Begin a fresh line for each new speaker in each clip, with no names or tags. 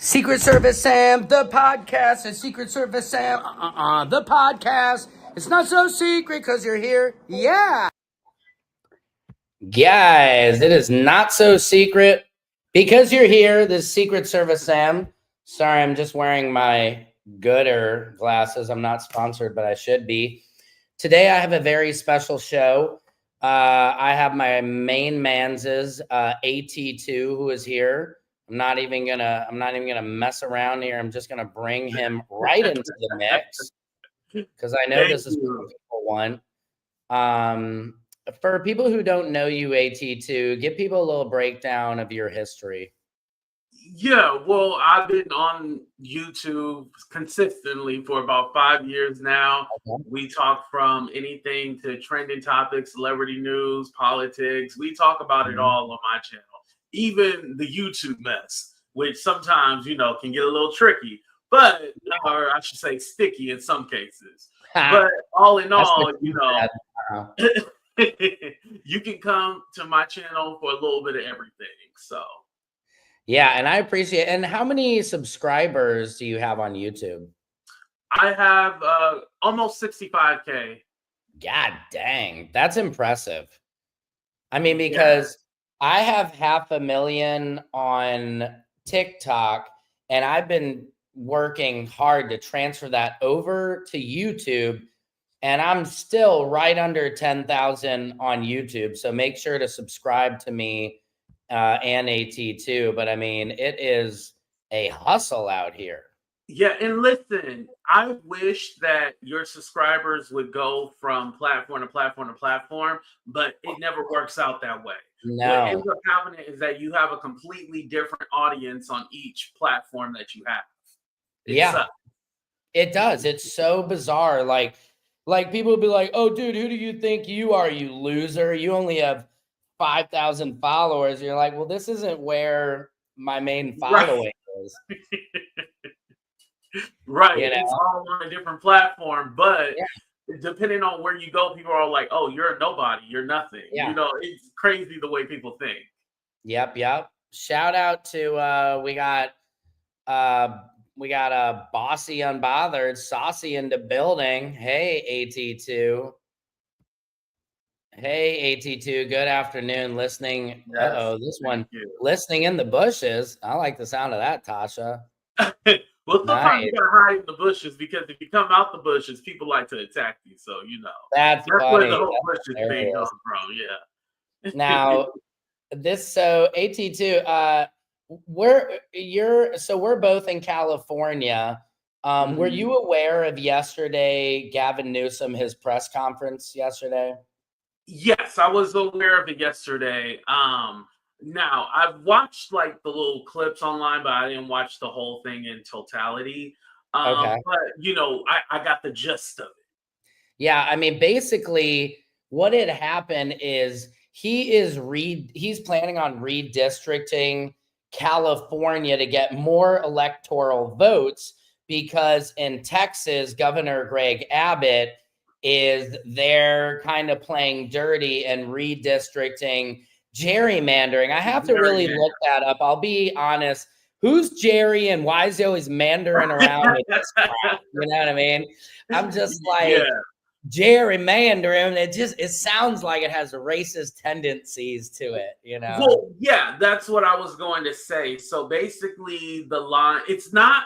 Secret Service Sam, the podcast. It's Secret Service Sam, the podcast. It's not so secret because you're here. Yeah. Guys, it is not so secret because you're here. This is Secret Service Sam. Sorry, I'm just wearing my gooder glasses. I'm not sponsored, but I should be. Today, I have a very special show. I have my main man's AT2 who is here. I'm not even gonna mess around here. I'm just gonna bring him right into the mix because I know this is what people want. For people who don't know you, AT2, give people a little breakdown of your history.
Yeah, well, I've been on YouTube consistently for about 5 years now.
Okay.
We talk from anything to trending topics, celebrity news, politics. We talk about it all on my channel, even the YouTube mess, which sometimes, can get a little tricky, or I should say sticky in some cases. But all in all, you can come to my channel for a little bit of everything. So.
Yeah, and I appreciate it. And how many subscribers do you have on YouTube?
I have almost 65K.
God dang, that's impressive. I mean, because I have 500,000 on TikTok, and I've been working hard to transfer that over to YouTube, and I'm still right under 10,000 on YouTube. So make sure to subscribe to me and AT2. But I mean, it is a hustle out here.
Yeah, and listen, I wish that your subscribers would go from platform to platform to platform, but it never works out that way.
No.
What ends up happening is that you have a completely different audience on each platform that you have.
It does. It's so bizarre. Like people would be like, "Oh, dude, who do you think you are, you loser? You only have 5,000 followers." You're like, "Well, this isn't where my main following is."
Right. It's all on a different platform, but depending on where you go, people are like, "Oh, you're a nobody. You're nothing."
Yeah.
It's crazy the way people think.
Yep. Shout out to we got a bossy unbothered saucy in the building. Hey, AT2. Hey, AT2. Good afternoon. Listening.
Yes,
this one. Listening in the bushes. I like the sound of that, Tasha.
Well, sometimes you gotta hide in the bushes because if you come out the bushes, people like to attack you. So
that's
where the whole bushes thing comes from. Yeah.
Now, AT2. We're both in California. Were you aware of yesterday, Gavin Newsom, his press conference yesterday?
Yes, I was aware of it yesterday. Now I've watched like the little clips online, but I didn't watch the whole thing in totality.
Okay.
But I got the gist of it.
Yeah, I mean, basically, what had happened is he's planning on redistricting California to get more electoral votes because in Texas, Governor Greg Abbott is there kind of playing dirty and redistricting, gerrymandering. I have to really look that up. I'll be honest. Who's Jerry and why is he always mandering around with this crap? You know what I mean? I'm just like, gerrymandering. It sounds like it has racist tendencies to it,
Well, yeah, that's what I was going to say. So basically the line, it's not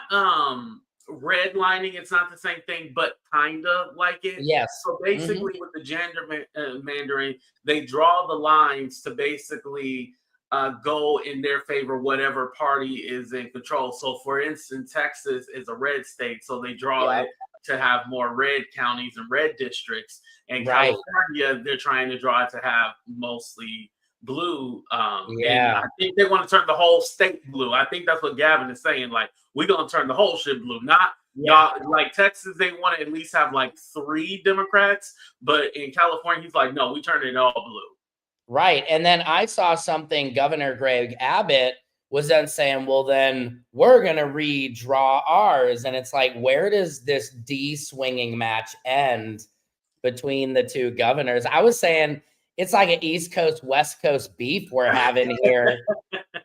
redlining, it's not the same thing, but kind of like it.
Yes.
So basically with the gerrymandering, they draw the lines to basically go in their favor, whatever party is in control. So for instance, Texas is a red state, so they draw it to have more red counties and red districts. And California, they're trying to draw it to have mostly blue. And I think they want to turn the whole state blue. I think that's what Gavin is saying. Like, we're going to turn the whole shit blue. Not like Texas, they want to at least have like 3 Democrats. But in California, he's like, no, we turn it all blue.
Right. And then I saw something Governor Greg Abbott was then saying, well, then we're going to redraw ours. And it's like, where does this D swinging match end between the two governors? I was saying it's like an East Coast, West Coast beef we're having here.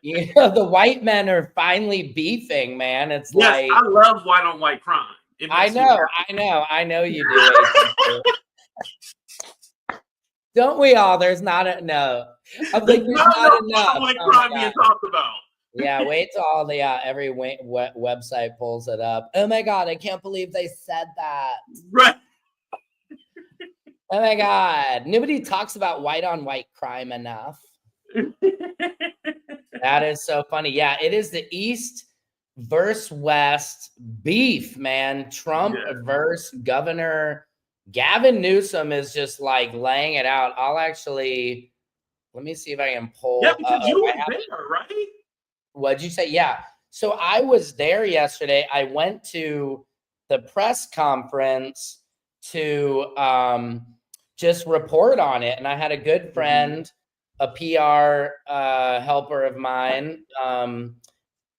You know, the white men are finally beefing, man. It's
Yes,
like,
I love white on white crime.
I know you do. Don't we all? There's not a no. I'm like, there's not enough.
White crime being talked about.
Yeah, wait till all the every website pulls it up. Oh my god, I can't believe they said that.
Right.
Oh my god, nobody talks about white on white crime enough. That is so funny. Yeah, it is the East versus West beef, man. Trump versus Governor Gavin Newsom is just like laying it out. I'll actually, let me see if I can pull.
Yeah, because you were there, right?
What'd you say? Yeah. So I was there yesterday. I went to the press conference to just report on it. And I had a good friend, a PR helper of mine,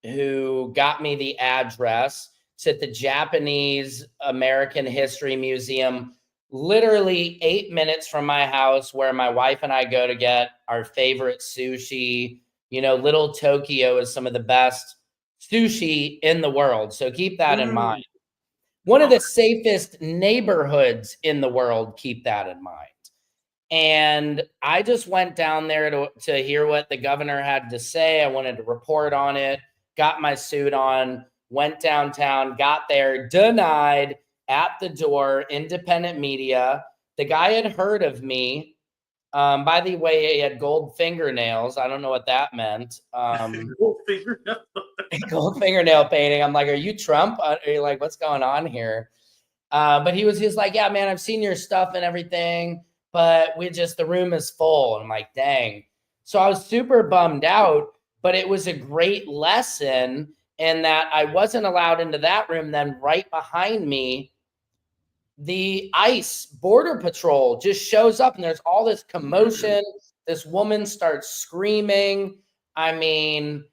who got me the address. It's at the Japanese American History Museum, literally 8 minutes from my house, where my wife and I go to get our favorite sushi. You know, Little Tokyo is some of the best sushi in the world. So keep that in mind. One of the safest neighborhoods in the world, keep that in mind. And I just went down there to hear what the governor had to say. I wanted to report on it, got my suit on, went downtown, got there, denied at the door, independent media. The guy had heard of me. By the way, he had gold fingernails. I don't know what that meant. Gold fingernail painting. I'm like, are you Trump? Are you like, what's going on here? But he was like, yeah, man, I've seen your stuff and everything, but the room is full. And I'm like, dang. So I was super bummed out, but it was a great lesson in that I wasn't allowed into that room. Then right behind me, the ICE Border Patrol just shows up and there's all this commotion. This woman starts screaming. I mean,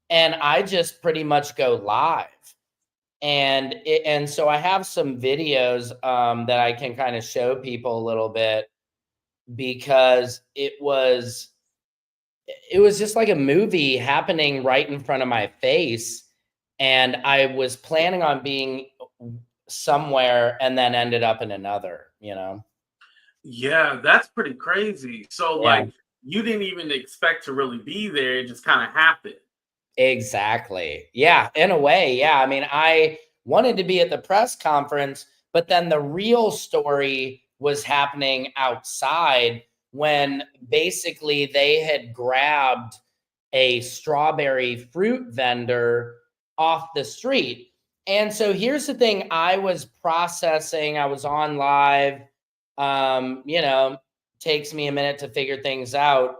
and I just pretty much go live. And so I have some videos that I can kind of show people a little bit, because it was just like a movie happening right in front of my face. And I was planning on being somewhere and then ended up in another, you know?
Yeah, that's pretty crazy. So like, you didn't even expect to really be there. It just kind of happened.
Exactly. Yeah, in a way. Yeah. I mean, I wanted to be at the press conference, but then the real story was happening outside, when basically they had grabbed a strawberry fruit vendor off the street. And so here's the thing, I was processing, I was on live, you know, takes me a minute to figure things out.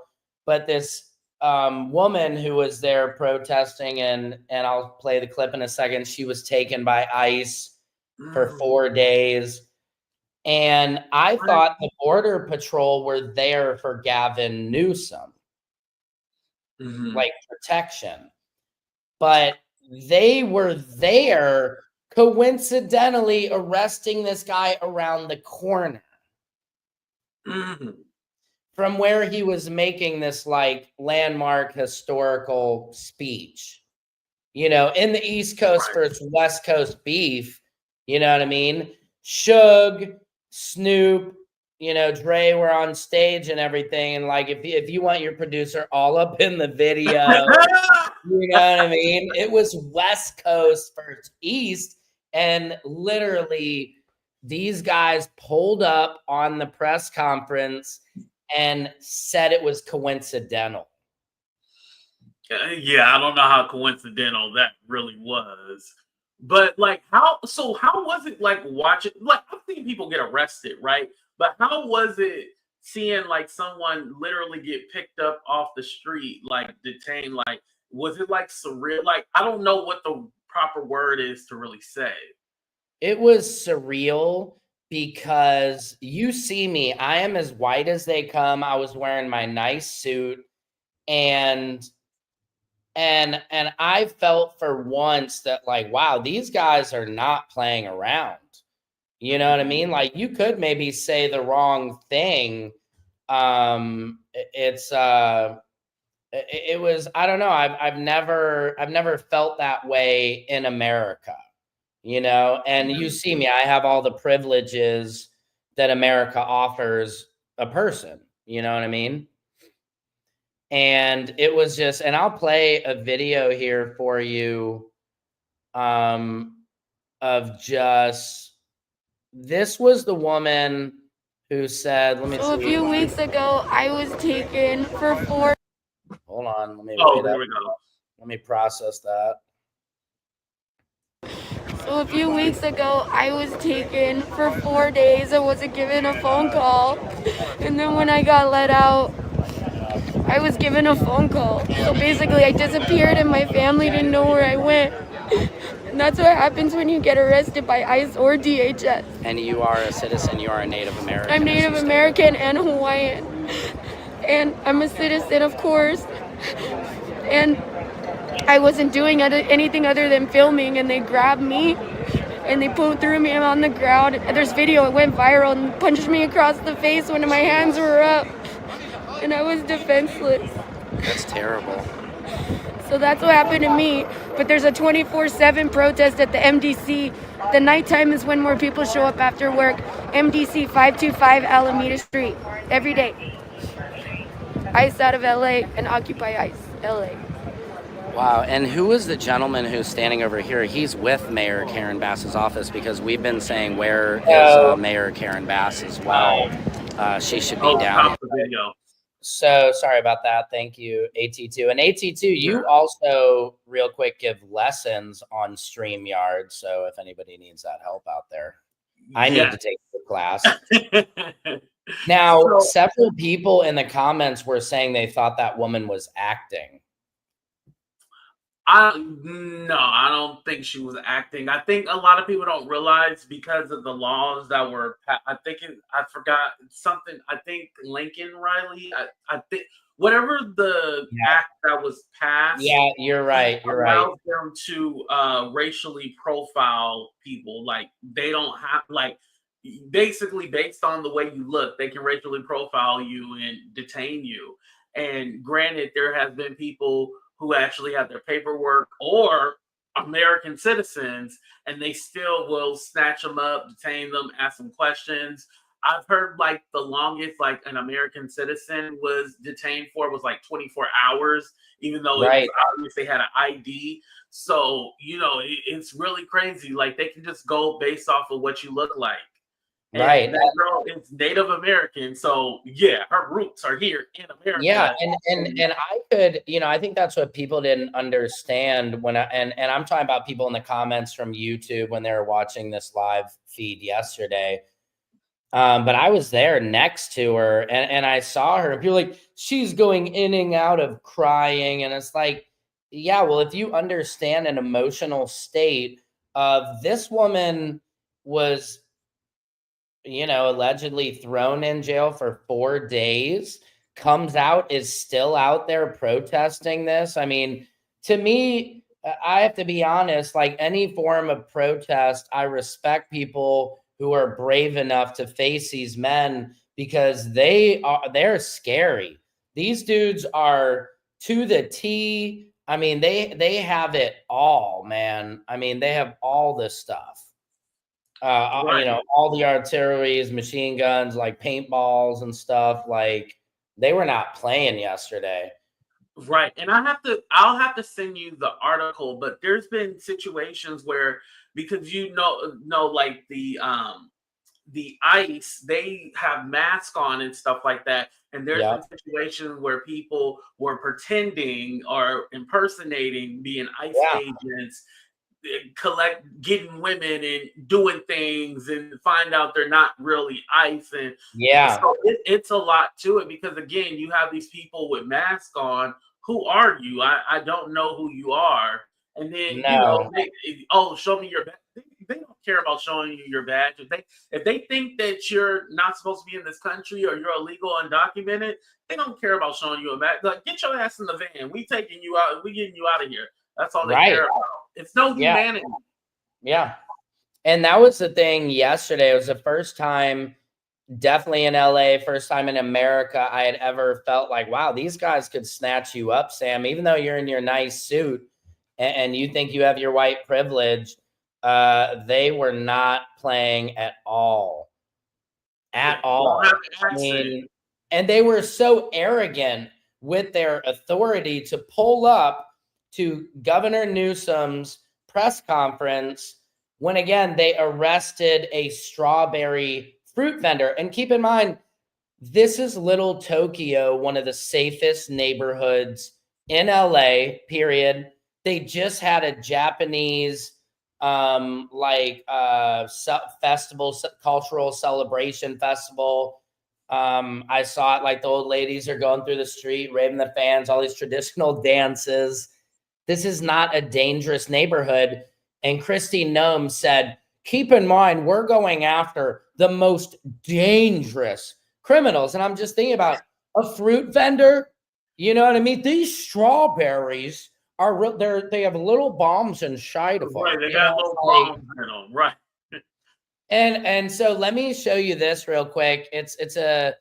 But this woman who was there protesting, and I'll play the clip in a second, she was taken by ICE for 4 days. And I thought the Border Patrol were there for Gavin Newsom, like protection. But they were there coincidentally arresting this guy around the corner from where he was making this like landmark historical speech, you know, in the East Coast versus West Coast beef. You know what I mean? Suge, Snoop, you know, Dre were on stage and everything. And like, if you want your producer all up in the video, you know what I mean? It was West Coast versus East. And literally, these guys pulled up on the press conference and said it was coincidental.
Yeah, I don't know how coincidental that really was. But like, how was it like watching? Like, I've seen people get arrested, right? But how was it seeing like someone literally get picked up off the street, like detained? Like, was it like surreal? Like, I don't know what the proper word is to really say.
It was surreal because you see me, I am as white as they come. I was wearing my nice suit, and I felt for once that like, wow, these guys are not playing around. You know what I mean? Like, you could maybe say the wrong thing, It was, I don't know. I've never felt that way in America, you know, and you see me, I have all the privileges that America offers a person, you know what I mean? And it was just, and I'll play a video here for you, of just, this was the woman who said, let me
So
see.
a few weeks ago, I was taken for 4.
Hold on, let me
Oh, there we go.
Let me process that.
So a few weeks ago, I was taken for 4 days. I wasn't given a phone call. And then when I got let out, I was given a phone call. So basically, I disappeared and my family didn't know where I went. And that's what happens when you get arrested by ICE or DHS.
And you are a citizen, you are a Native American.
I'm Native American and Hawaiian. And I'm a citizen, of course. And I wasn't doing anything other than filming, and they grabbed me and they threw me on the ground. There's video, it went viral, and punched me across the face when my hands were up, and I was defenseless.
That's terrible.
So that's what happened to me. But there's a 24/7 protest at the MDC. The nighttime is when more people show up after work. MDC 525 Alameda Street, every day. ICE out of LA and Occupy ICE LA.
Wow, and who is the gentleman who's standing over here? He's with Mayor Karen Bass's office, because we've been saying, where is Mayor Karen Bass as well? She should be down. So sorry about that. Thank you, AT2. And AT2, you also, real quick, give lessons on StreamYard. So if anybody needs that help out there, I need to take the class. Now, several people in the comments were saying they thought that woman was acting.
No, I don't think she was acting. I think a lot of people don't realize, because of the laws that were, I forgot something. I think Lincoln Riley, I think whatever the act that was passed.
Yeah, you're right. You're right.
Allows them to racially profile people. Like, they don't have, like, basically based on the way you look, they can racially profile you and detain you. And granted, there has been people who actually have their paperwork or American citizens, and they still will snatch them up, detain them, ask them questions. I've heard, like, the longest like an American citizen was detained for was like 24 hours, even though it was obvious they had an ID. So, you know, it's really crazy. Like, they can just go based off of what you look like. And that girl is Native American, so yeah, her roots are here in America.
Yeah, and I could, you know, I think that's what people didn't understand when and I'm talking about people in the comments from YouTube when they were watching this live feed yesterday. But I was there next to her, and I saw her. People like, she's going in and out of crying, and it's like, yeah, well, if you understand an emotional state of, this woman was, you know, allegedly thrown in jail for 4 days, comes out, is still out there protesting this. I mean, to me, I have to be honest, like, any form of protest, I respect people who are brave enough to face these men, because they're scary. These dudes are to the T. I mean, they have it all, man. I mean, they have all this stuff. You know, all the artilleries, machine guns, like paintballs and stuff. Like, they were not playing yesterday.
Right. And I'll have to send you the article, but there's been situations where, because like the ICE, they have masks on and stuff like that. And there's been situations where people were pretending or impersonating being ICE agents, getting women and doing things, and find out they're not really ICE. And so it's a lot to it, because again, you have these people with masks on. Who are you? I don't know who you are. And then you know, show me your badge. They don't care about showing you your badge. If they think that you're not supposed to be in this country, or you're illegal, undocumented, they don't care about showing you a badge. Like, get your ass in the van. We taking you out. We getting you out of here. That's all they care about. It's no humanity.
Yeah. And that was the thing yesterday. It was the first time definitely in LA, first time in America, I had ever felt like, wow, these guys could snatch you up, Sam, even though you're in your nice suit and you think you have your white privilege. They were not playing at all. At all. I mean, and they were so arrogant with their authority to pull up to Governor Newsom's press conference when, again, they arrested a strawberry fruit vendor. And keep in mind, this is Little Tokyo, one of the safest neighborhoods in LA, period. They just had a Japanese festival, cultural celebration festival. I saw it, like the old ladies are going through the street, raving the fans, all these traditional dances. This is not a dangerous neighborhood. And Kristi Noem said, keep in mind, we're going after the most dangerous criminals. And I'm just thinking about a fruit vendor. You know what I mean? These strawberries are real. They have little bombs inside of them.
Right, they got little bombs in them. Right.
And so let me show you this real quick. It's a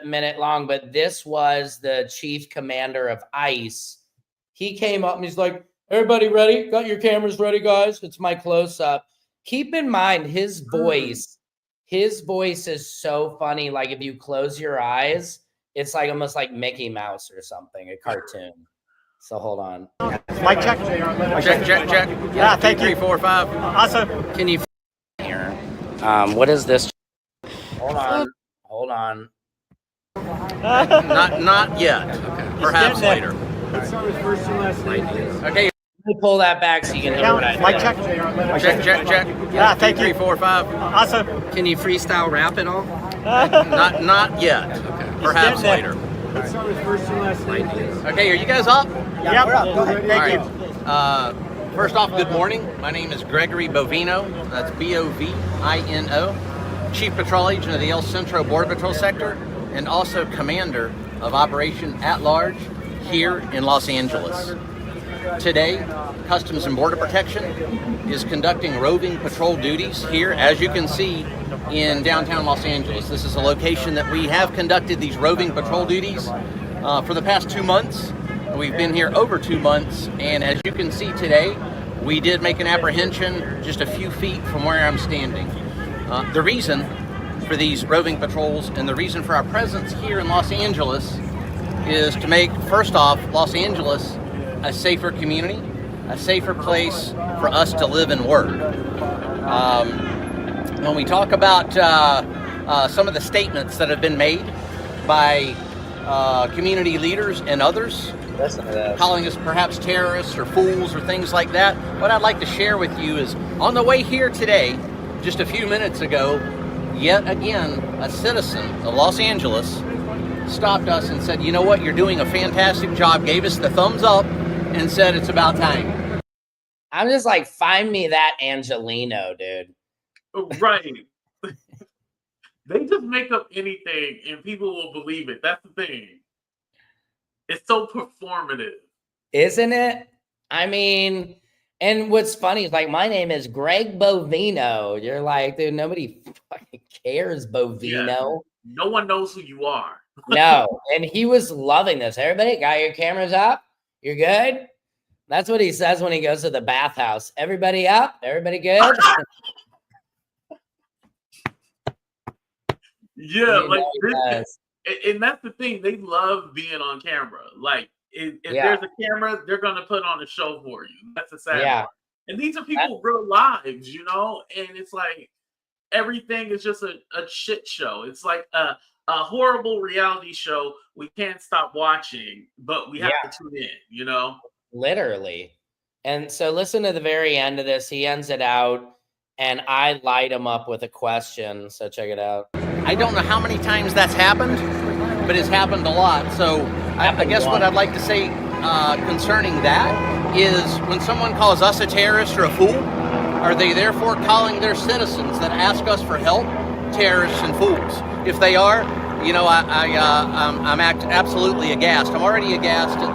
minute long, but this was the chief commander of ICE. He came up and he's like, everybody ready? Got your cameras ready, guys? It's my close-up. Keep in mind his voice is so funny. Like if you close your eyes, it's like almost like Mickey Mouse or something, a cartoon. So hold on.
Mic check.
Check.
Yeah, thank you.
3, 4, 5.
Awesome.
Can you here? What is this? Hold on.
Not yet. Okay. Perhaps later. Okay.
Let me pull that back so you can hear what I
Mic check.
Check.
Yeah, thank
3,
you.
4, 5.
Awesome.
Can you freestyle rap at all?
Not yet. Okay. Perhaps later. Okay, are you guys up?
Yeah, we're up. Go ahead. Thank you.
First off, good morning. My name is Gregory Bovino. That's Bovino, Chief Patrol Agent of the El Centro Border Patrol Sector, and also Commander of Operation At Large here in Los Angeles. Today, Customs and Border Protection is conducting roving patrol duties here, as you can see, in downtown Los Angeles. This is a location that we have conducted these roving patrol duties for the past 2 months. We've been here over 2 months, and as you can see today, we did make an apprehension just a few feet from where I'm standing. The reason for these roving patrols and the reason for our presence here in Los Angeles is to make, first off, Los Angeles a safer community, a safer place for us to live and work. When we talk about some of the statements that have been made by community leaders and others, calling us perhaps terrorists or fools or things like that, what I'd like to share with you is on the way here today, just a few minutes ago, yet again, a citizen of Los Angeles stopped us and said, you know what, you're doing a fantastic job, gave us the thumbs up and said it's about time.
I'm just like, find me that Angelino, dude.
Right. They just make up anything and people will believe it. That's the thing. It's so performative.
Isn't it? I mean, and what's funny is like, my name is Greg Bovino. You're like, dude, nobody fucking cares, Bovino.
Yeah. No one knows who you are.
No. And he was loving this. Everybody got your cameras up? You're good? That's what he says when he goes to the bathhouse. Everybody up? Everybody good?
Yeah, like this, and that's the thing. They love being on camera. Like if there's a camera, they're gonna put on a show for you. That's the sad part. And these are people's real lives, you know. And it's like everything is just a shit show. It's like a horrible reality show we can't stop watching, but we have to tune in, you know.
Literally. And so listen to the very end of this. He ends it out, and I light him up with a question. So check it out.
I don't know how many times that's happened, but it's happened a lot. So I guess what I'd like to say concerning that is when someone calls us a terrorist or a fool, are they therefore calling their citizens that ask us for help terrorists and fools? If they are, you know, I'm absolutely aghast. I'm already aghast at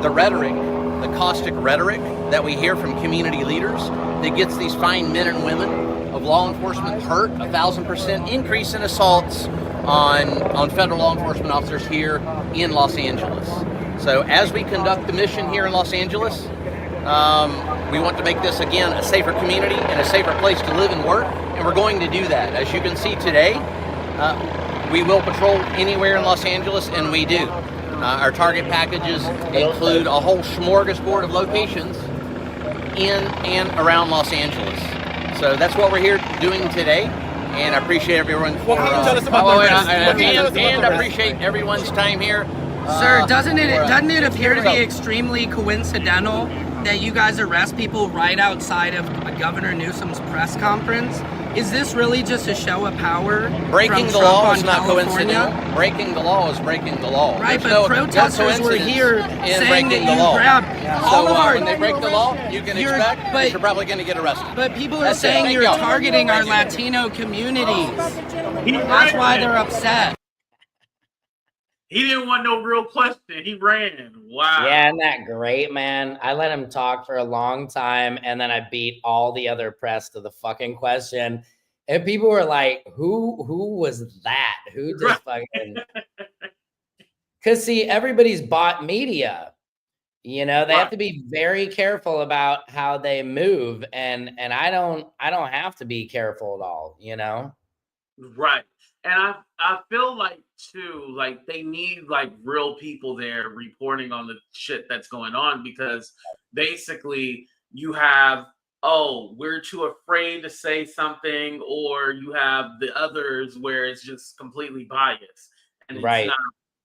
the rhetoric, the caustic rhetoric that we hear from community leaders that gets these fine men and women of law enforcement hurt, 1,000% increase in assaults on federal law enforcement officers here in Los Angeles. So as we conduct the mission here in Los Angeles, we want to make this, again, a safer community and a safer place to live and work, and we're going to do that. As you can see today, we will patrol anywhere in Los Angeles, and we do. Our target packages include a whole smorgasbord of locations in and around Los Angeles. So that's what we're here doing today, and I appreciate everyone for
tell us about the rest?
and I appreciate everyone's time here.
Sir, doesn't it appear to be extremely coincidental that you guys arrest people right outside of Governor Newsom's press conference? Is this really just a show of power?
Breaking the
from
law
Trump
is
on
not
California?
coincidental. Breaking the law is breaking the law.
Right,
There's
but
no
protesters were
coincidence
here
in
saying
breaking
that
the
you
law.
grabbed all
So
of our...
when they break the law, you can expect that you're probably going to get arrested.
But people are
That's it.
saying
Thank
you're
y'all.
targeting our Latino communities. That's why they're upset.
He didn't want no real question. He ran. Wow.
Yeah, isn't that great, man? I let him talk for a long time, and then I beat all the other press to the fucking question. And people were like, who was that? Who just fucking... Because, see, everybody's bought media. You know, they have to be very careful about how they move. And I don't have to be careful at all, you know?
Right. And I feel like too, like they need like real people there reporting on the shit that's going on, because basically you have, oh, we're too afraid to say something, or you have the others where it's just completely biased and it's not,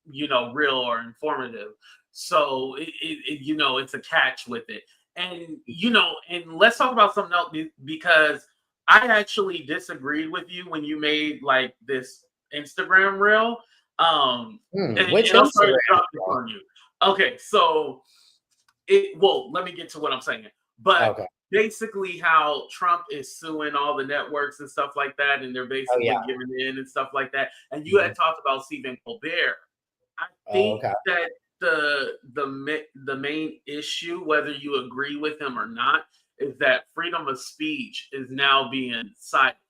you know, real or informative. So it you know, it's a catch with it. And you know, and let's talk about something else, because I actually disagreed with you when you made like this Instagram reel.
Which Instagram
on you. Okay, so well, let me get to what I'm saying. But basically how Trump is suing all the networks and stuff like that, and they're basically giving in and stuff like that. And you had talked about Stephen Colbert. I think that the main issue, whether you agree with him or not, is that freedom of speech is now being silenced.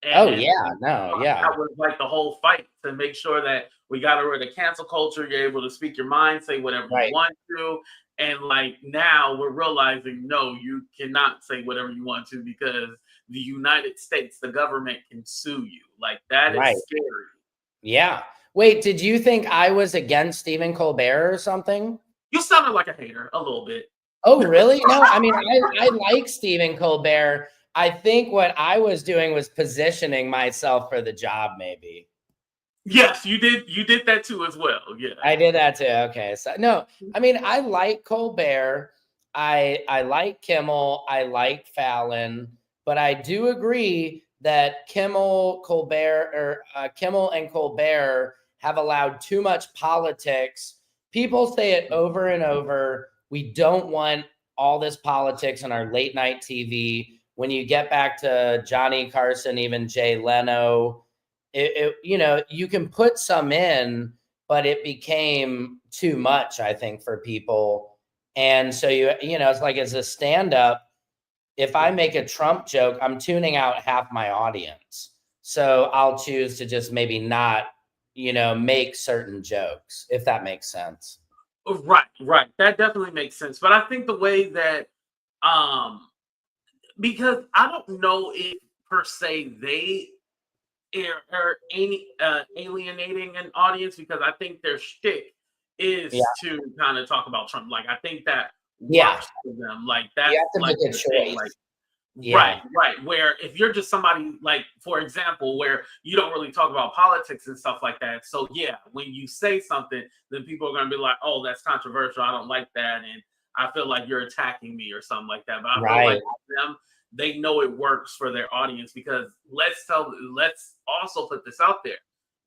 And that was like the whole fight, to make sure that we got rid of cancel culture. You're able to speak your mind, say whatever you want to. And like now we're realizing, no, you cannot say whatever you want to, because the United States, the government, can sue you. Like that is scary.
Yeah. Wait, did you think I was against Stephen Colbert or something?
You sounded like a hater a little bit.
Oh, really? No, I mean, I like Stephen Colbert. I think what I was doing was positioning myself for the job, maybe.
Yes, you did. You did that too as well. Yeah,
I did that too. Okay. So no, I mean, I like Colbert. I like Kimmel. I like Fallon, but I do agree that Kimmel and Colbert have allowed too much politics. People say it over and over. We don't want all this politics on our late night TV. When you get back to Johnny Carson, even Jay Leno, you know, you can put some in, but it became too much, I think, for people. And so, you know, it's like as a stand-up, if I make a Trump joke, I'm tuning out half my audience. So I'll choose to just maybe not, you know, make certain jokes, if that makes sense.
Right. That definitely makes sense. But I think the way that, because I don't know if per se they are alienating an audience, because I think their shtick is to kind of talk about Trump. Like I think that works for them. Like that's like the thing. Like right. Where if you're just somebody, like for example, where you don't really talk about politics and stuff like that. So yeah, when you say something, then people are gonna be like, oh, that's controversial. I don't like that, and I feel like you're attacking me or something like that. But I feel like them, they know it works for their audience, because let's also put this out there.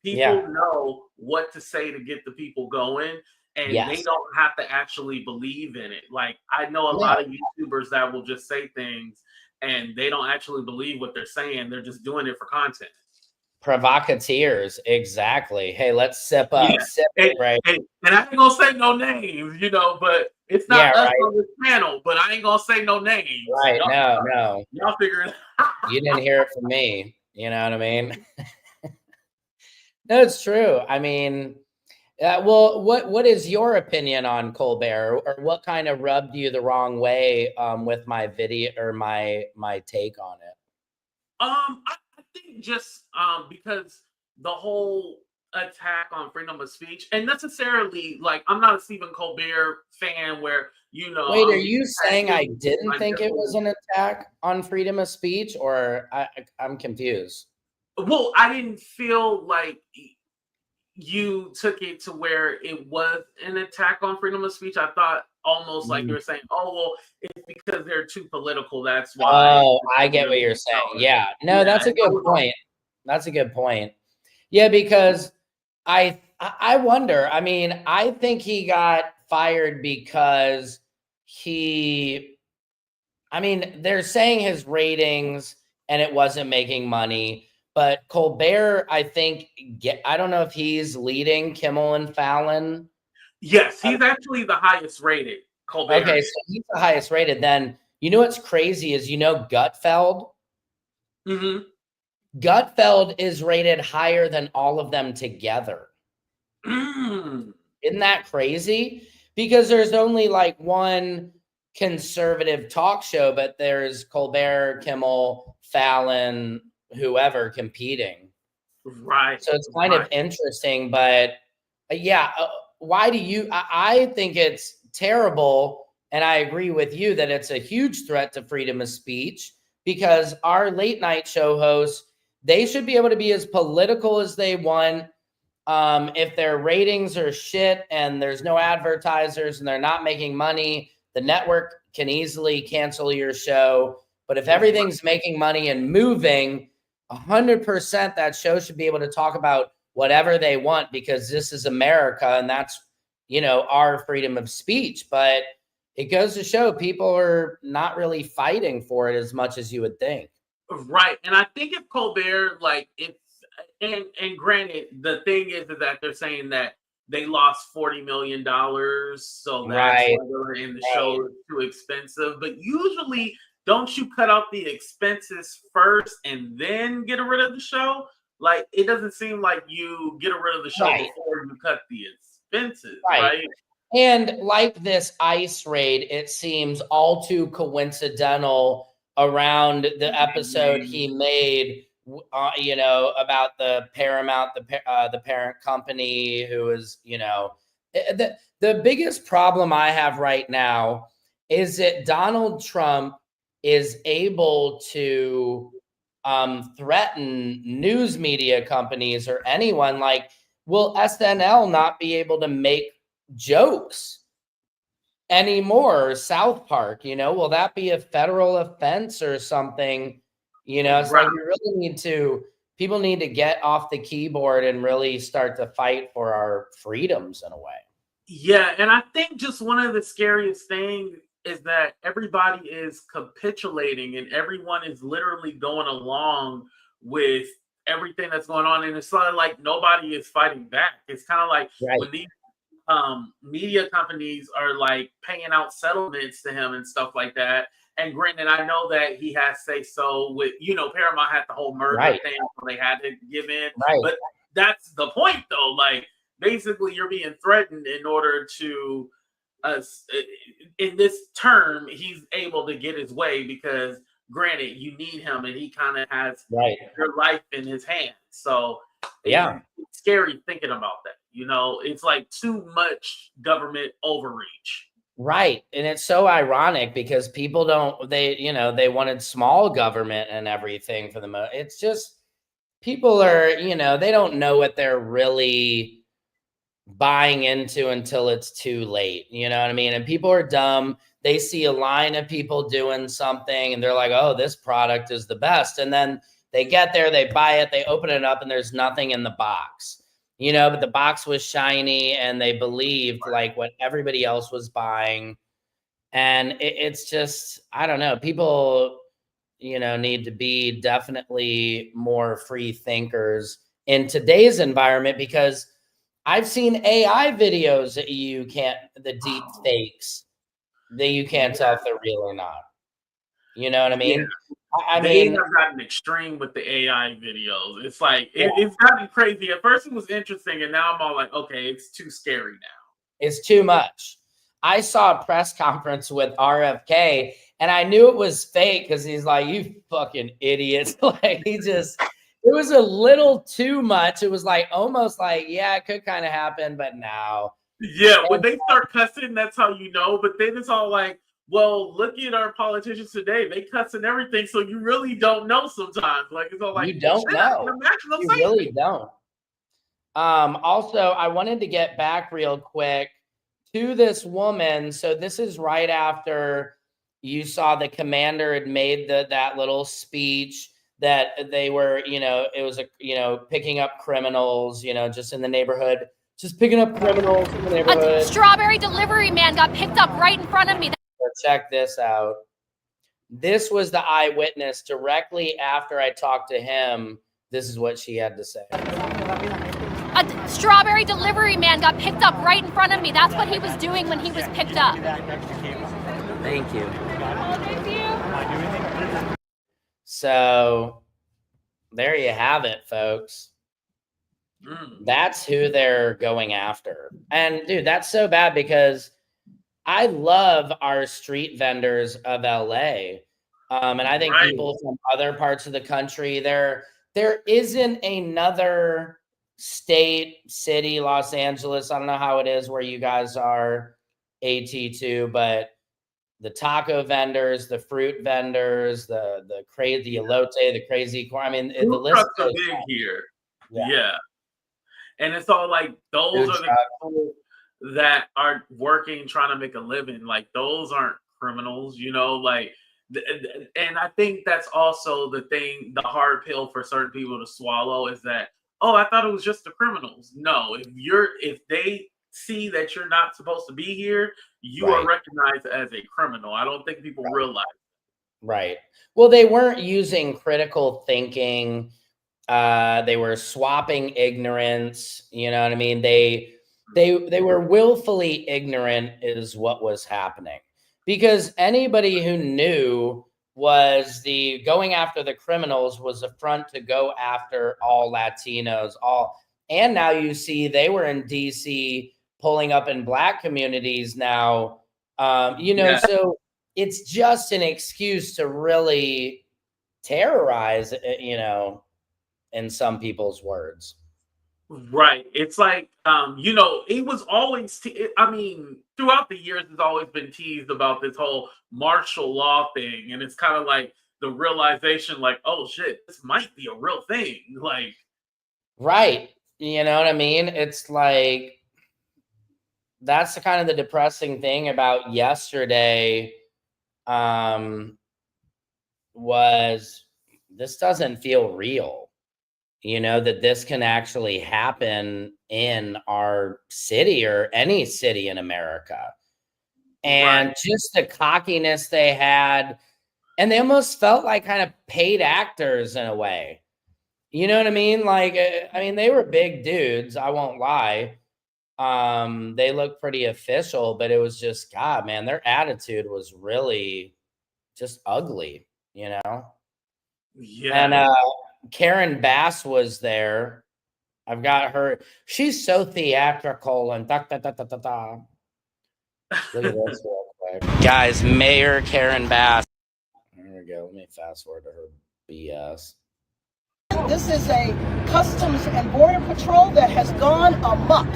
People know what to say to get the people going, and they don't have to actually believe in it. Like I know a lot of YouTubers that will just say things and they don't actually believe what they're saying. They're just doing it for content.
Provocateurs, exactly. Hey, let's sip up.
And I ain't gonna say no names, you know, but It's
Yeah,
not us
right.
on this panel, but I ain't gonna say no names.
Right.
Y'all,
No.
y'all figure it out.
You didn't hear it from me. You know what I mean? No, it's true. I mean, well, what is your opinion on Colbert, or what kind of rubbed you the wrong way with my video or my take on it?
I think just because the whole attack on freedom of speech, and necessarily like I'm not a Stephen Colbert fan where
Wait, are
I'm
you saying I didn't
my
think it
nipple.
was an attack on freedom of speech, or I'm confused?
Well, I didn't feel like you took it to where it was an attack on freedom of speech. I thought almost like you were saying, oh, well, it's because they're too political. That's why.
Oh, I get what you're saying. Yeah. No, that's a good point. That's a good point. Yeah, because I wonder. I mean, I think he got fired because I mean, they're saying his ratings and it wasn't making money, but Colbert, I think, I don't know if he's leading Kimmel and Fallon.
Yes, he's actually the highest rated. Colbert.
Okay, so he's the highest rated. Then you know what's crazy is Gutfeld.
Mm-hmm.
Gutfeld is rated higher than all of them together.
Mm.
Isn't that crazy? Because there's only like one conservative talk show, but there's Colbert, Kimmel, Fallon, whoever competing.
Right.
So it's kind of interesting, but yeah, why do you? I think it's terrible, and I agree with you that it's a huge threat to freedom of speech because our late night show hosts, they should be able to be as political as they want. If their ratings are shit and there's no advertisers and they're not making money, the network can easily cancel your show. But if everything's making money and moving, 100% that show should be able to talk about whatever they want because this is America and that's, our freedom of speech. But it goes to show people are not really fighting for it as much as you would think.
Right. And I think if Colbert, like, and granted, the thing is that they're saying that they lost $40 million. So that's why they're in the show is too expensive. But usually, don't you cut out the expenses first and then get rid of the show? Like, it doesn't seem like you get rid of the show before you cut the expenses, right?
And like this ICE raid, it seems all too coincidental around the episode he made, about the Paramount, the parent company who is, the biggest problem I have right now is that Donald Trump is able to threaten news media companies or anyone. Like, will SNL not be able to make jokes anymore? Or South Park, will that be a federal offense or something? It's like people need to get off the keyboard and really start to fight for our freedoms in a way.
Yeah, and I think just one of the scariest things is that everybody is capitulating and everyone is literally going along with everything that's going on. And it's sort of like nobody is fighting back. It's kind of like when these media companies are like paying out settlements to him and stuff like that. And granted, I know that he has say so with, Paramount had the whole murder thing, so they had to give in. But that's the point, though. Like, basically, you're being threatened in order to, in this term, he's able to get his way because, granted, you need him and he kind of has your life in his hands. So, it's scary thinking about that. It's like too much government overreach.
Right. And it's so ironic because people they wanted small government and everything for the most. It's just people are, they don't know what they're really buying into until it's too late. You know what I mean? And people are dumb. They see a line of people doing something and they're like, oh, this product is the best. And then they get there, they buy it, they open it up and there's nothing in the box. But the box was shiny and they believed like what everybody else was buying. And it's just, I don't know, people, need to be definitely more free thinkers in today's environment because I've seen AI videos that the deep fakes that you can't tell if they're real or not. You know what I mean? I
They
mean,
have gotten extreme with the AI videos. It's like it's gotten crazy. At first, it was interesting, and now I'm all like, okay, it's too scary now.
it's too much. I saw a press conference with RFK, and I knew it was fake because he's like, "You fucking idiots!" Like it was a little too much. It was like almost like, yeah, it could kind of happen, but now.
Yeah, when they start cussing, that's how you know. But then it's all like, well, look at our politicians today. They cussing everything, so you really don't know sometimes. Like it's all like,
You don't know. You really don't. Also, I wanted to get back real quick to this woman. So this is right after you saw the commander had made that little speech that they were, it was picking up criminals, just in the neighborhood, just picking up criminals in the neighborhood.
A strawberry delivery man got picked up right in front of me.
So check this out. This was the eyewitness directly after I talked to him. This is what she had to say.
A strawberry delivery man got picked up right in front of me. That's what he was doing when he was picked up.
Thank you.
Oh, thank you.
So there you have it, folks. That's who they're going after. And dude, that's so bad because I love our street vendors of LA. And I think people from other parts of the country, there isn't another state, city, Los Angeles. I don't know how it is where you guys are, AT2, but the taco vendors, the fruit vendors, the elote, the crazy corn. I mean, the list
goes big here. Yeah. And it's all like those are the people that are working, trying to make a living. Like those aren't criminals, like. And I think that's also the thing, the hard pill for certain people to swallow is that, oh, I thought it was just the criminals. No, if they see that you're not supposed to be here, you are recognized as a criminal. I don't think people realize.
Right. Well, they weren't using critical thinking. They were swapping ignorance. You know what I mean? They were willfully ignorant is what was happening. Because anybody who knew was the going after the criminals was a front to go after all Latinos, and now you see they were in DC pulling up in Black communities now, so it's just an excuse to really terrorize, in some people's words.
Right. It's like, it was always, throughout the years, it's always been teased about this whole martial law thing. And it's kind of like the realization, like, oh shit, this might be a real thing. Like,
right. You know what I mean? It's like, that's the kind of the depressing thing about yesterday, was this doesn't feel real. That this can actually happen in our city or any city in America. And just the cockiness they had, and they almost felt like kind of paid actors in a way. You know what I mean? Like, they were big dudes, I won't lie. They looked pretty official, but it was just, God, man, their attitude was really just ugly, Yeah. And Karen Bass was there. I've got her. She's so theatrical and da da da da da da. Look at this real quick, guys. Mayor Karen Bass. There we go. Let me fast forward to her BS.
This is a Customs and Border Patrol that has gone amok.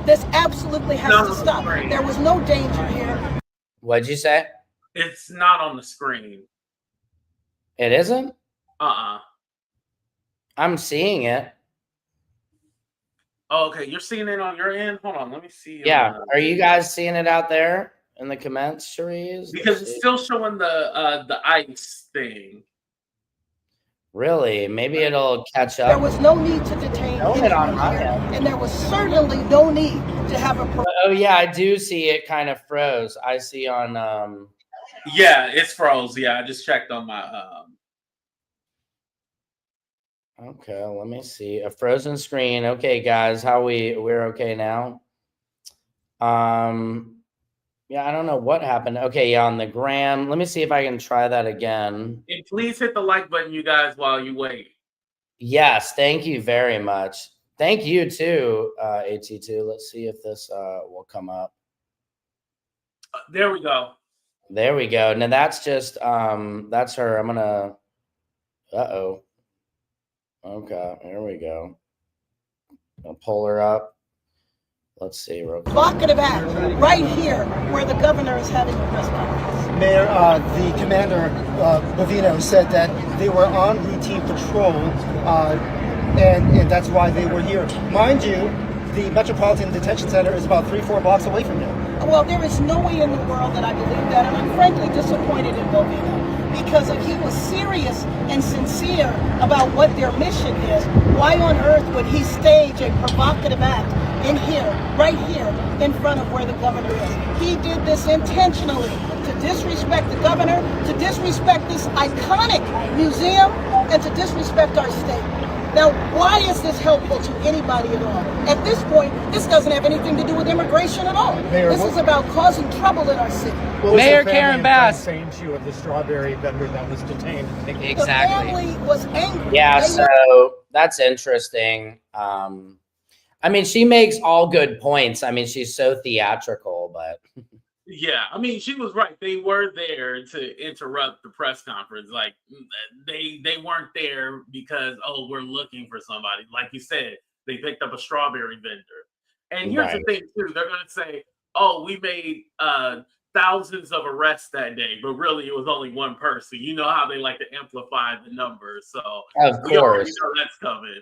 This absolutely has to stop. There was no danger here.
What'd you say?
It's not on the screen.
It isn't? I'm seeing it.
Oh, okay, you're seeing it on your end? Hold on, let me see.
Yeah. Are you guys seeing it out there in the comments, Cherise?
Because it's still showing the ICE thing.
Really? Maybe it'll catch up.
There was no need to detain anyone here, and there was certainly no need to have a...
Oh, yeah, I do see it kind of froze. I see on...
Yeah, it's froze. Yeah, I just checked on my...
Okay, let me see. A frozen screen. Okay, guys, we're okay now. Yeah, I don't know what happened. Okay, yeah, on the gram. Let me see if I can try that again.
And please hit the like button, you guys, while you wait.
Yes, thank you very much. Thank you too, AT2. Let's see if this will come up.
There we go.
There we go. Now that's just that's her. I'm gonna uh-oh. Okay, here we go. I'll pull her up. Let's see real quick.
Provocative act right here where the governor is having a press conference.
Mayor, the commander, Bovino, said that they were on routine patrol, and that's why they were here. Mind you, the Metropolitan Detention Center is about 3-4 blocks away from here.
Well, there is no way in the world that I believe that, and I'm frankly disappointed in Bovino. Because if he was serious and sincere about what their mission is, why on earth would he stage a provocative act in here, right here, in front of where the governor is? He did this intentionally to disrespect the governor, to disrespect this iconic museum, and to disrespect our state. Now, why is this helpful to anybody at all? At this point, this doesn't have anything to do with immigration at all.
Mayor,
this is about causing trouble in our city.
Mayor Karen Bass.
Saying to you of the strawberry vendor that was detained.
The family was angry.
Yeah,
They
so that's interesting. I mean, she makes all good points. I mean, she's so theatrical, but
Yeah, I mean, she was right. They were there to interrupt the press conference. Like they weren't there because, oh, we're looking for somebody. Like you said, they picked up a strawberry vendor. And here's the thing too, they're gonna say, oh, we made thousands of arrests that day, but really it was only one person. You know how they like to amplify the numbers. So
of
we already
course.
know that's coming.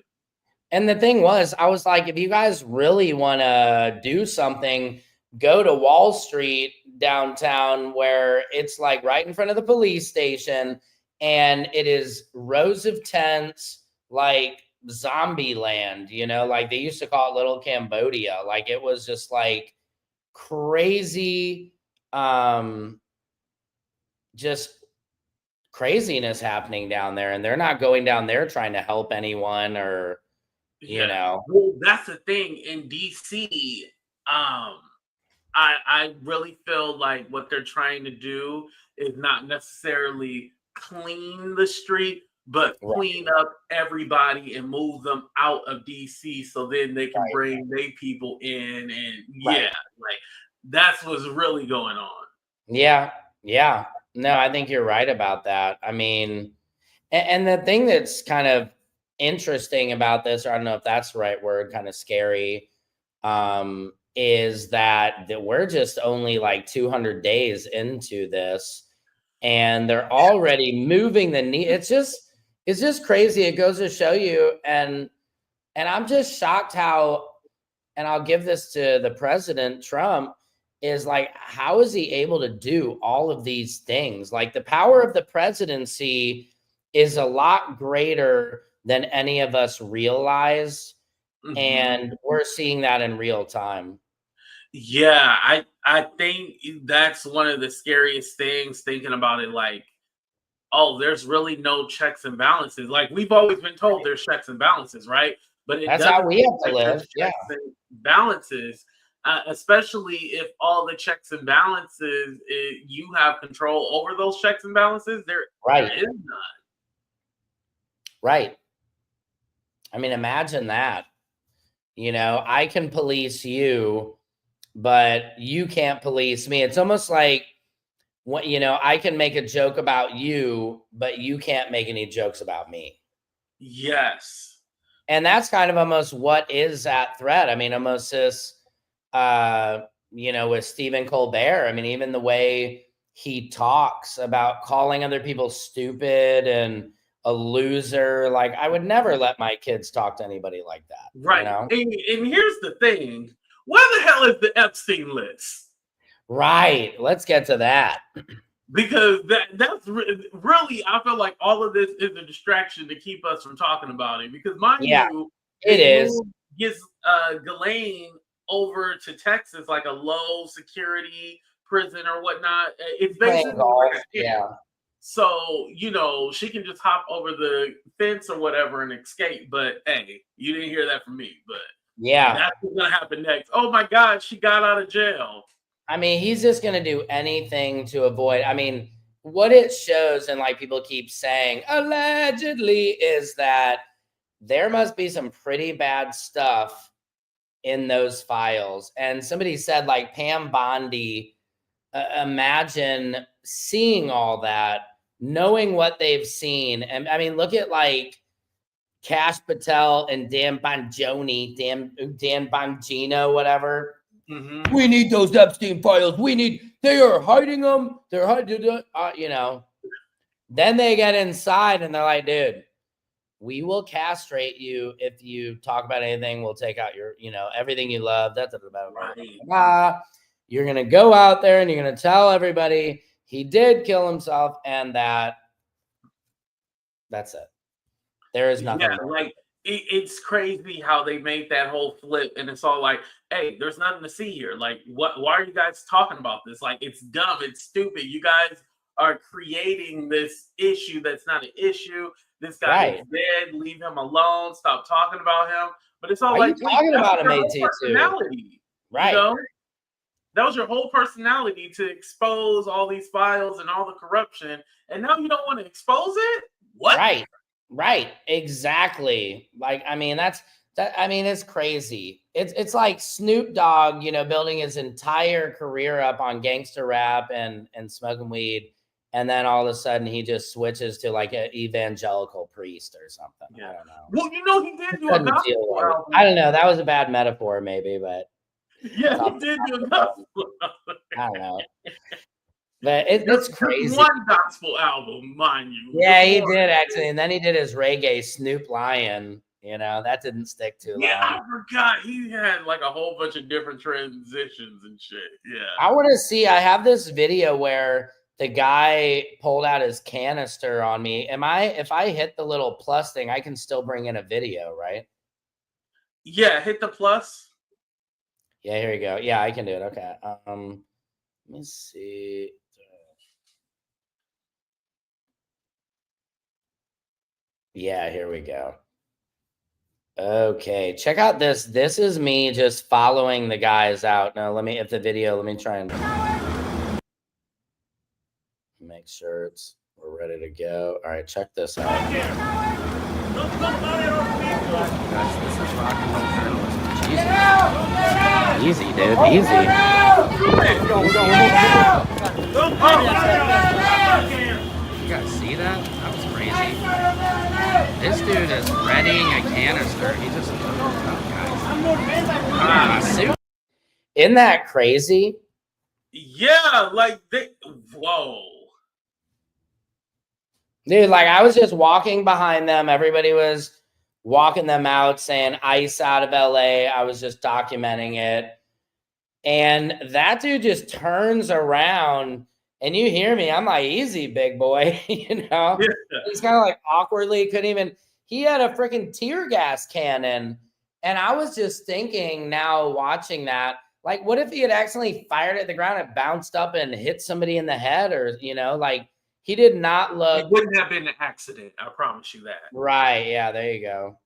And the thing was, I was like, if you guys really want to do something, go to Wall Street downtown where it's like right in front of the police station and it is rows of tents, like zombie land, you know, like they used to call it Little Cambodia. Like it was just like crazy, just craziness happening down there. And they're not going down there trying to help anyone or, you know.
Well, that's the thing in DC. I really feel like what they're trying to do is not necessarily clean the street, but clean up everybody and move them out of DC so then they can bring their people in. And yeah, like that's what's really going on.
Yeah. Yeah. No, I think you're right about that. I mean, and the thing that's kind of interesting about this, or I don't know if that's the right word, kind of scary, is that we're just only like 200 days into this and they're already moving the knee. It's just crazy. It goes to show you. And I'm just shocked how, and I'll give this to the president, Trump, is like, how is he able to do all of these things? Like the power of the presidency is a lot greater than any of us realize. Mm-hmm. And we're seeing that in real time.
Yeah, I think that's one of the scariest things, thinking about it, like, oh, there's really no checks and balances. Like we've always been told there's checks and balances, right? But
that's how we have to live. Yeah.
Balances, especially if all the checks and balances, you have control over those checks and balances. There is none.
Right. I mean, imagine that. You know, I can police you, but you can't police me. It's almost like, what, you know, I can make a joke about you, but you can't make any jokes about me.
Yes.
And that's kind of almost what is at threat. I mean, almost this, you know, with Stephen Colbert, I mean, even the way he talks about calling other people stupid and a loser, like I would never let my kids talk to anybody like that.
Right.
You know?
And here's the thing. Where the hell is the Epstein list?
Right. Let's get to that.
Because that's really, I feel like all of this is a distraction to keep us from talking about it. Because mind you,
it is.
Gets Ghislaine over to Texas, like a low security prison or whatnot. It's basically So, you know, she can just hop over the fence or whatever and escape. But hey, you didn't hear that from me. But
yeah,
that's what's gonna happen next. Oh my God, she got out of jail.
I mean, he's just going to do anything to avoid. I mean, what it shows, and like people keep saying, allegedly, is that there must be some pretty bad stuff in those files. And somebody said, like, Pam Bondi, imagine seeing all that, knowing what they've seen. And I mean, look at like Cash Patel and Dan Bongino, Dan Bongino, whatever.
Mm-hmm.
We need those Epstein files. They are hiding them. They're hiding, you know. Then they get inside and they're like, dude, we will castrate you if you talk about anything. We'll take out your, everything you love. That's about
Right.
You're going to go out there and you're going to tell everybody he did kill himself, and that's it. There is nothing.
Yeah, like it's crazy how they made that whole flip, and it's all like, hey, there's nothing to see here. Like, why are you guys talking about this? Like, it's dumb, it's stupid. You guys are creating this issue that's not an issue. This guy is dead. Leave him alone. Stop talking about him. But it's all
Why
like,
are you talking about him, AT2?
personality,
right?
You know? That was your whole personality, to expose all these files and all the corruption, and now you don't want to expose it? What?
Right, exactly. Like, I mean, it's crazy. It's like Snoop Dogg, building his entire career up on gangster rap and smoking weed, and then all of a sudden he just switches to like an evangelical priest or something.
Yeah.
I don't know.
Well, he did do a gospel album.
I don't know. That was a bad metaphor, maybe, but
yeah, he did do a gospel album.
I don't know. But it's crazy.
One gospel album, mind you.
Yeah, he did actually, and then he did his reggae Snoop Lion. That didn't stick too long.
Yeah, I forgot he had like a whole bunch of different transitions and shit. Yeah,
I want to see. I have this video where the guy pulled out his canister on me. If I hit the little plus thing, I can still bring in a video, right?
Yeah, hit the plus.
Yeah, here we go. Yeah, I can do it. Okay. Let me see. Yeah, here we go. Okay, check out this. This is me just following the guys out. Now, let me try and make sure we're ready to go. All right, check this out. Guys, this is rock and roll journalism. Easy, dude. Easy. You guys see that? That was crazy. This dude is readying a canister. He just Isn't that crazy?
Yeah, like whoa.
Dude, like I was just walking behind them. Everybody was walking them out, saying ICE out of LA. I was just documenting it. And that dude just turns around, and you hear me. I'm like, easy, big boy. Yeah. He's kind of like awkwardly couldn't even. He had a freaking tear gas cannon. And I was just thinking now, watching that, like, what if he had accidentally fired at the ground and bounced up and hit somebody in the head, or, like, he did not look.
It wouldn't have been an accident. I promise you that.
Right. Yeah. There you go.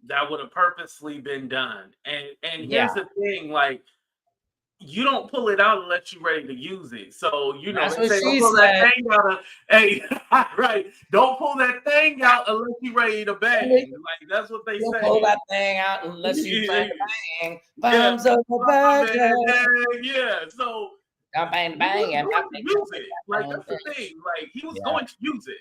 That would have purposely been done. And here's the thing, like, you don't pull it out unless you're ready to use it. So,
That's
they
what
say,
she
don't pull
said.
that thing out right. Don't pull that thing out unless you're ready to bang. Like, that's what they say.
Pull that thing out unless you bang.
Yeah.
Yeah.
So
bang.
Use it. Like, that's the thing. Like, he was going to use it.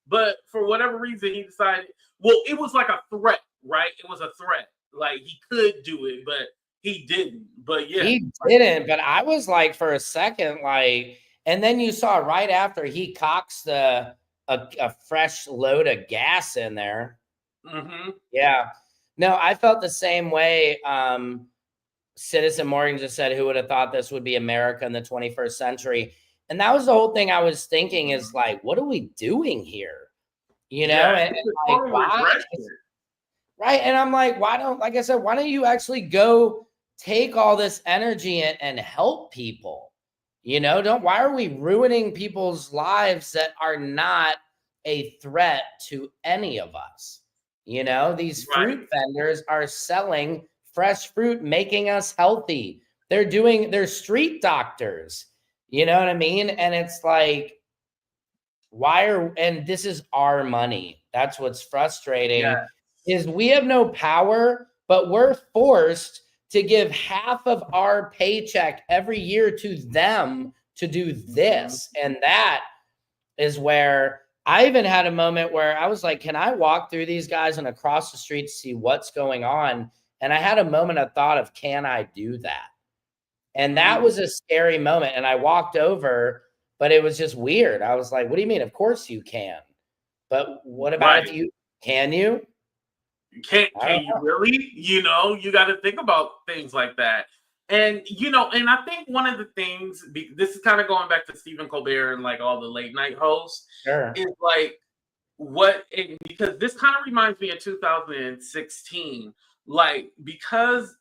But for whatever reason, he decided, well, it was like a threat, right? It was a threat. Like, he could do it, but he didn't. But yeah.
He didn't, but I was like, for a second, like, and then you saw right after he cocks a fresh load of gas in there.
Mm-hmm.
Yeah. No, I felt the same way. Citizen Morgan just said, who would have thought this would be America in the 21st century? And that was the whole thing I was thinking, is like, what are we doing here? And like, why? Right. And I'm like, why don't you actually go take all this energy and help people? Why are we ruining people's lives that are not a threat to any of us? These fruit vendors are selling fresh fruit, making us healthy. they're street doctors. You know what I mean? And it's like, and this is our money. That's what's frustrating is we have no power, but we're forced to give half of our paycheck every year to them to do this. And that is where I even had a moment where I was like, can I walk through these guys and across the street to see what's going on? And I had a moment of thought of, can I do that? And that was a scary moment. And I walked over, but it was just weird. I was like, what do you mean? Of course you can. But what about if you, can you?
Can you really? You know, you got to think about things like that. And, you know, and I think one of the things, this is kind of going back to Stephen Colbert and like all the late night hosts, is like because this kind of reminds me of 2016, like because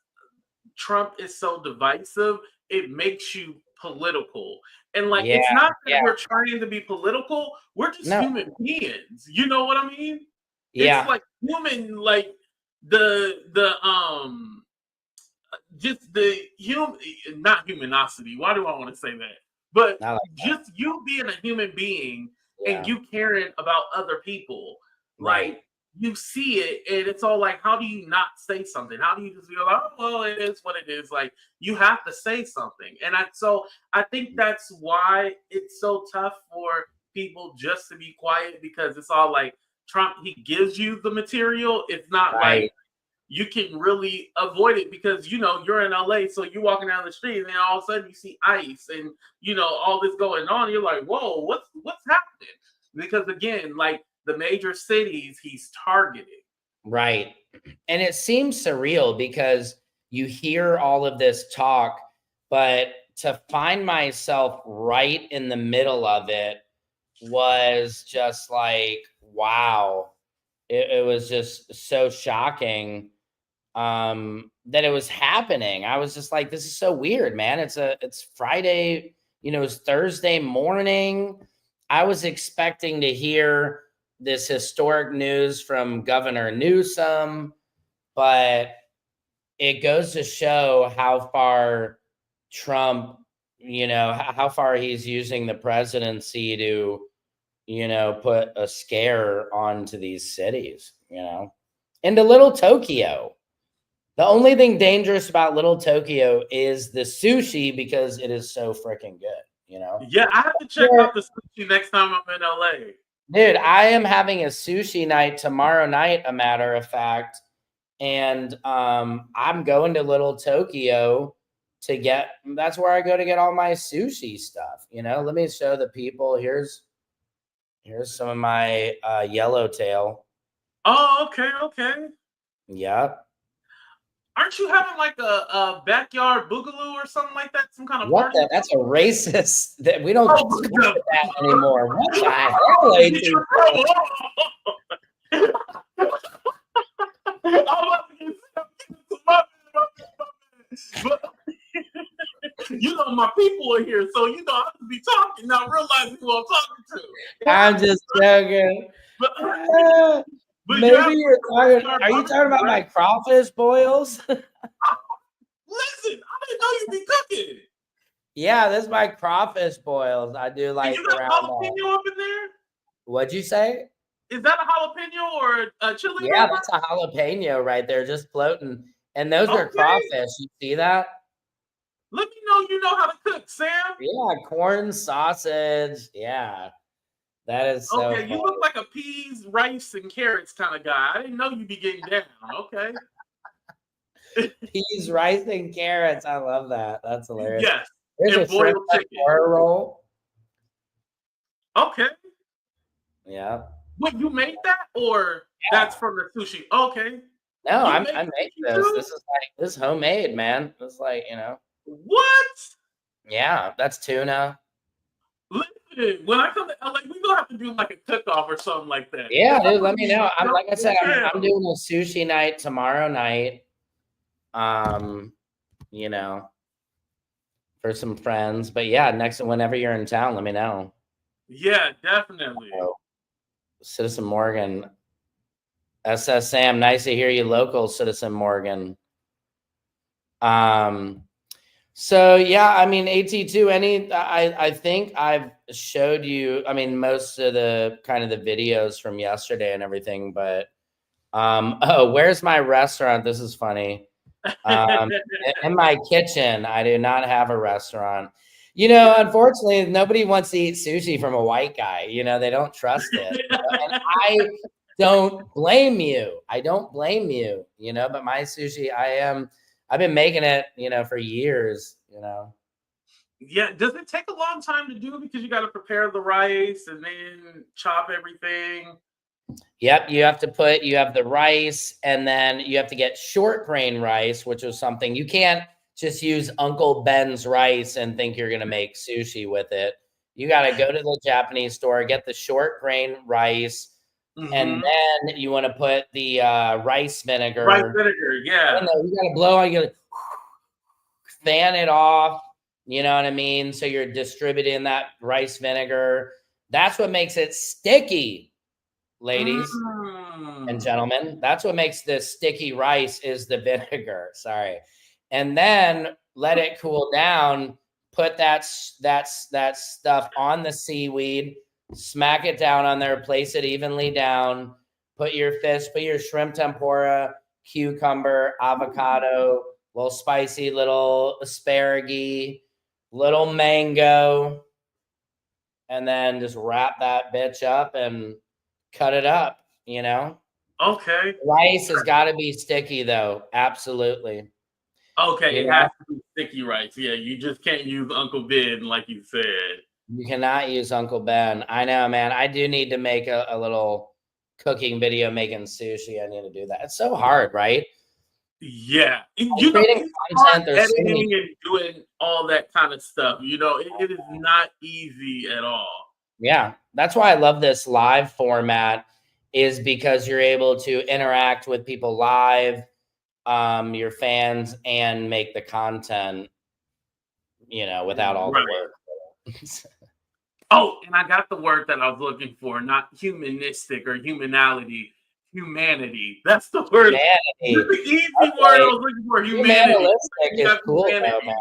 Trump is so divisive, it makes you political. And like, it's not that we're trying to be political, we're just human beings. You know what I mean? It's like human, like just the human, not humanosity. Why do I want to say that? But just you being a human being and you caring about other people, like you see it, and it's all like, how do you not say something? How do you just be like, oh, well, it is what it is? Like, you have to say something. And I think that's why it's so tough for people just to be quiet, because it's all like Trump, he gives you the material. It's not like you can really avoid it, because, you know, you're in LA, so you're walking down the street and then all of a sudden you see ICE and, you know, all this going on. You're like, whoa, what's happening? Because again, like the major cities he's targeting.
Right. And it seems surreal because you hear all of this talk, but to find myself right in the middle of it was just like, wow. It was just so shocking that it was happening. I was just like, this is so weird, man. It's Friday, you know, it's Thursday morning. I was expecting to hear this historic news from Governor Newsom, but it goes to show how far Trump, you know, how far he's using the presidency to, you know, put a scare onto these cities, you know, into Little Tokyo. The only thing dangerous about Little Tokyo is the sushi, because it is so freaking good, you know?
Yeah, I have to check out the sushi next time I'm in LA.
Dude, I am having a sushi night tomorrow night, a matter of fact. And I'm going to Little Tokyo to that's where I go to get all my sushi stuff. You know, let me show the people. Here's some of my yellowtail.
Oh, okay.
Yep.
Aren't you having like a backyard boogaloo or something like that? Some kind of
what?
party?
That's a racist. That we don't do that anymore. What the hell,
you know, my people are here, so you know I have to be talking, not realizing who I'm talking to.
I'm just joking.
But
maybe you're talking. Are you talking about my crawfish boils?
Listen, I didn't know you'd be cooking.
Yeah, this is my crawfish boils. I do like.
You got jalapeno up in there?
What'd you say?
Is that a jalapeno or a chili?
Yeah, that's a jalapeno right there, just floating. And those are crawfish. You see that?
Let me know you know how to cook, Sam.
Yeah, corn, sausage. Yeah. That is so
okay. You look like a peas, rice, and carrots kind of guy. I didn't know you'd be getting down. Okay.
Peas, rice, and carrots. I love that. That's hilarious.
Yes.
There's a shrimp roll.
Okay.
Yeah.
What, you made that, or that's from the sushi? Okay.
No, I make this. This is homemade, man. It's like, you know.
What?
Yeah, that's tuna.
Listen, when I come to LA, we gonna have to do like a cook-off or something like that.
Yeah, dude, let me know. Like I said, I'm doing a sushi night tomorrow night. You know, for some friends. But yeah, whenever you're in town, let me know.
Yeah, definitely.
Citizen Morgan. SS Sam, nice to hear you local, Citizen Morgan. So yeah, I mean AT2. I think I've showed you. I mean most of the kind of the videos from yesterday and everything. But oh, where's my restaurant? This is funny. In my kitchen, I do not have a restaurant. You know, unfortunately, nobody wants to eat sushi from a white guy. You know, they don't trust it. You know? And I don't blame you. I don't blame you, you know, but my sushi, I've been making it, you know, for years, you know.
Yeah, does it take a long time to do because you got to prepare the rice and then chop everything?
Yep, you have the rice, and then you have to get short grain rice, which was something you can't just use Uncle Ben's rice and think you're going to make sushi with it. You got to go to the Japanese store, get the short grain rice, and then you want to put the rice vinegar.
Rice vinegar, yeah.
You got to blow on, you got to fan it off. You know what I mean? So you're distributing that rice vinegar. That's what makes it sticky. Ladies and gentlemen, that's what makes this sticky rice is the vinegar. Sorry. And then let it cool down, put that stuff on the seaweed, smack it down on there, place it evenly down, put your fish, put your shrimp tempura, cucumber, avocado, little spicy, little asparagus, little mango, and then just wrap that bitch up and cut it up, you know?
Okay.
Rice has got to be sticky, though. Absolutely.
Okay, it has to be sticky rice. Yeah, you just can't use Uncle Ben, like you said.
You cannot use Uncle Ben. I know, man. I do need to make a little cooking video making sushi. I need to do that. It's so hard, right?
Yeah.
Creating content, there's so
editing
many...
and doing all that kind of stuff. You know, it is not easy at all.
Yeah, that's why I love this live format, is because you're able to interact with people live, your fans, and make the content, you know, without all the work.
Oh, and I got the word that I was looking for, not humanistic or humanity. That's the word.
Humanity.
The easy word I was looking for, humanity.
Humanistic is cool, though, man.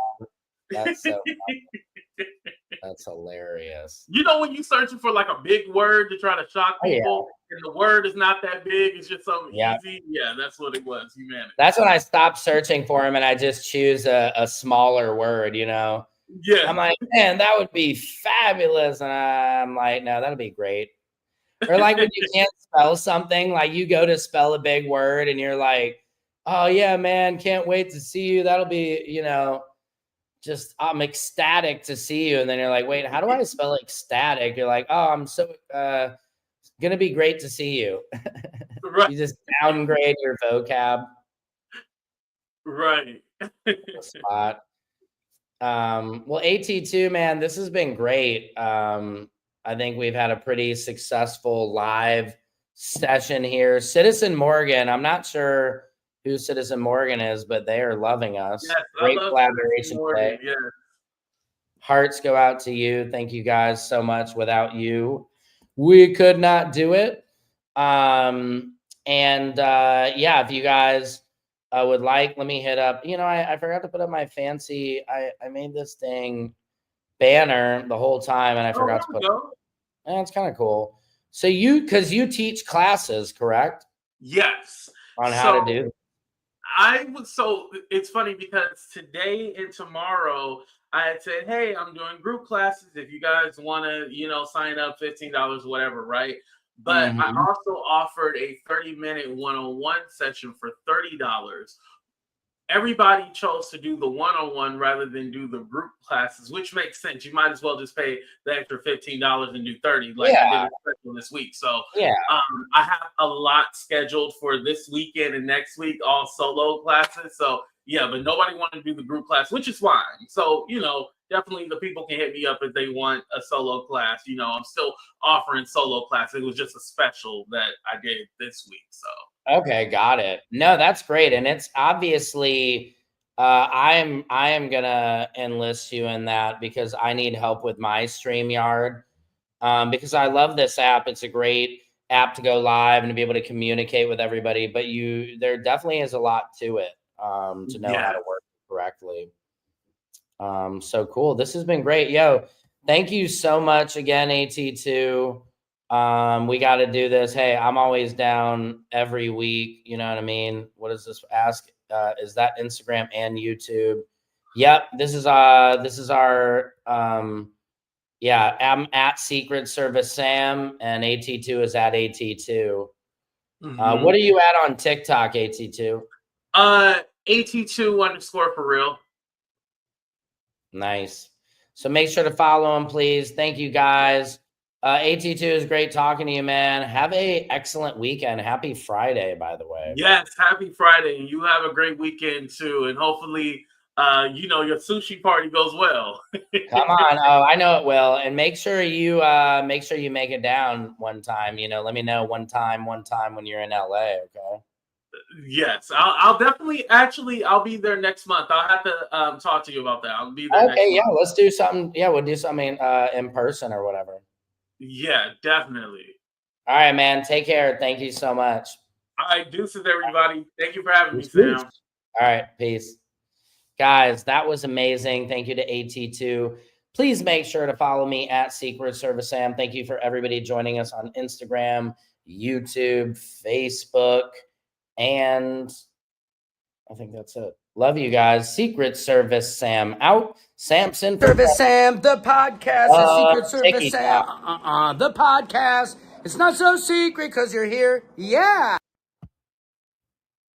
That's so that's hilarious.
You know, when you're searching for like a big word to try to shock people, and the word is not that big, it's just something easy. Yeah, that's what it was, humanity.
That's when I stopped searching for him and I just choose a smaller word, you know?
Yeah.
I'm like, man, that would be fabulous. And I'm like, no, that'd be great. Or like when you can't spell something, like you go to spell a big word and you're like, oh yeah, man, can't wait to see you. That'll be, you know, just I'm ecstatic to see you. And then you're like, wait, how do I spell ecstatic? You're like, oh, I'm so gonna be great to see you.
Right.
You just downgrade your vocab.
Right.
Spot. Well, AT2, man, this has been great. I think we've had a pretty successful live session here. Citizen Morgan, I'm not sure who Citizen Morgan is, but they are loving us.
Yes,
great collaboration today.
Yeah.
Hearts go out to you. Thank you guys so much. Without you, we could not do it. Yeah, if you guys would like, let me hit up, you know, I forgot to put up my fancy, I made this thing banner the whole time and I forgot to put it. It's kind of cool. So because you teach classes, correct?
Yes.
On how to do.
So it's funny because today and tomorrow I had said, hey, I'm doing group classes. If you guys want to, you know, sign up, $15, whatever, right? But I also offered a 30-minute one-on-one session for $30. Everybody chose to do the one-on-one rather than do the group classes, which makes sense. You might as well just pay the extra $15 and do 30, like I did a special this week. So I have a lot scheduled for this weekend and next week, all solo classes. So yeah, but nobody wanted to do the group class, which is fine. So, you know, definitely the people can hit me up if they want a solo class. You know, I'm still offering solo class. It was just a special that I did this week. So
okay, got it. No, that's great. And it's obviously I am gonna enlist you in that because I need help with my StreamYard. Because I love this app. It's a great app to go live and to be able to communicate with everybody, but there definitely is a lot to it to know how to work correctly. So cool. This has been great. Yo, thank you so much again, AT2. We got to do this. Hey, I'm always down every week. You know what I mean? What does this ask? Is that Instagram and YouTube? Yep. This is our yeah, I'm at Secret Service Sam and AT2 is at AT2. What are you at on TikTok, AT2?
AT2 _ for real.
Nice. So make sure to follow him, please. Thank you, guys. AT2 is great talking to you, man. Have a excellent weekend. Happy Friday, by the way.
Yes, happy Friday. And you have a great weekend too. And hopefully, your sushi party goes well.
Come on. Oh, I know it will. And make sure you make it down one time. Let me know one time when you're in LA, okay?
Yes, I'll definitely. Actually, I'll be there next month. I'll have to talk to you about that. I'll be there.
Okay,
next month.
Let's do something. Yeah, we'll do something in person or whatever.
Yeah, definitely.
All right, man. Take care. Thank you so much.
All right, deuces, everybody. Thank you for having me, Sam.
All right, peace. Guys, that was amazing. Thank you to AT2. Please make sure to follow me at Secret Service Sam. Thank you for everybody joining us on Instagram, YouTube, Facebook, and I think that's it. Love you guys. Secret Service Sam out. Samson.
Service Sam, the podcast. Secret Service Sam. The podcast. It's not so secret because you're here. Yeah.